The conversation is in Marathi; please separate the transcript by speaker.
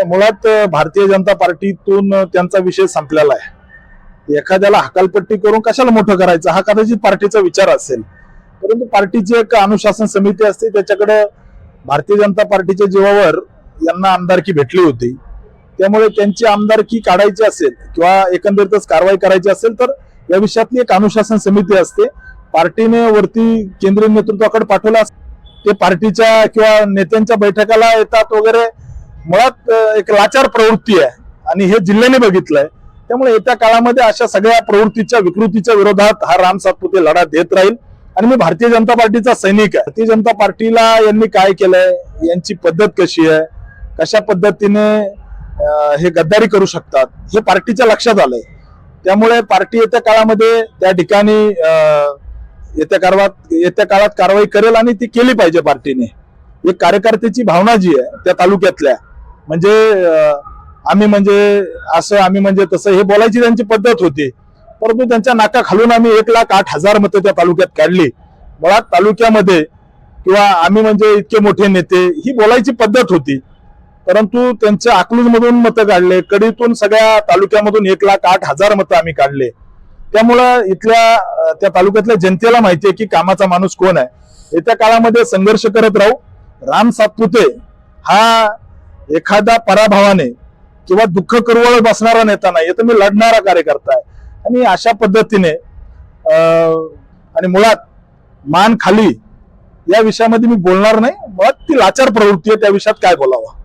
Speaker 1: मुळात भारतीय जनता पार्टीतून त्यांचा विषय संपलेला आहे। एखाद्याला हकालपट्टी करून कशाला मोठं करायचं हा कदाचित पार्टीचा विचार असेल, परंतु पार्टीची एक अनुशासन समिती असते, त्याच्याकडे भारतीय जनता पार्टीच्या जीवावर यांना आमदारकी भेटली होती, त्यामुळे त्यांची आमदारकी काढायची असेल किंवा एकंदरीतच कारवाई करायची असेल तर या विषयातली एक अनुशासन समिती असते, पार्टीने वरती केंद्रीय नेतृत्वाकडे पाठवला, ते पार्टीच्या किंवा नेत्यांच्या बैठकाला येतात वगैरे। मुळात एक लाचार प्रवृत्ती आहे आणि हे जिल्ह्याने बघितलंय, त्यामुळे येत्या काळामध्ये अशा सगळ्या प्रवृत्तीच्या विकृतीच्या विरोधात हा राम सातपुते लढा देत राहील। आणि मी भारतीय जनता पार्टीचा सैनिक आहे। भारतीय जनता पार्टीला यांनी काय केलंय, यांची पद्धत कशी आहे, कशा पद्धतीने हे गद्दारी करू शकतात हे पार्टीच्या लक्षात आलंय, त्यामुळे पार्टी येत्या काळामध्ये त्या ठिकाणी येत्या काळात कारवाई करेल आणि ती केली पाहिजे पार्टीने। एक कार्यकर्त्याची भावना जी आहे त्या तालुक्यातल्या, म्हणजे आम्ही म्हणजे असं, आम्ही म्हणजे तसं हे बोलायची त्यांची पद्धत होती, परंतु त्यांच्या नाका खालून आम्ही 1,08,000 मतं त्या तालुक्यात काढली। मुळात तालुक्यामध्ये किंवा आम्ही म्हणजे इतके मोठे नेते ही बोलायची पद्धत होती, परंतु त्यांच्या अकलूज मधून मतं काढले, कडीतून सगळ्या तालुक्यामधून 1,08,000 मतं आम्ही काढले। त्यामुळं इथल्या त्या तालुक्यातल्या जनतेला माहितीये की कामाचा माणूस कोण आहे। येत्या काळामध्ये संघर्ष करत राहू। राम सातपुते हा एखादा पराभवाने किंवा दुःख करवळ बसणारा नेता नाही, तर मी लढणारा कार्यकर्ता आहे आणि अशा पद्धतीने आणि मुळात मान खाली या विषयामध्ये मी बोलणार नाही। मुळात ती लाचार प्रवृत्ती आहे, त्या विषयात काय बोलावं।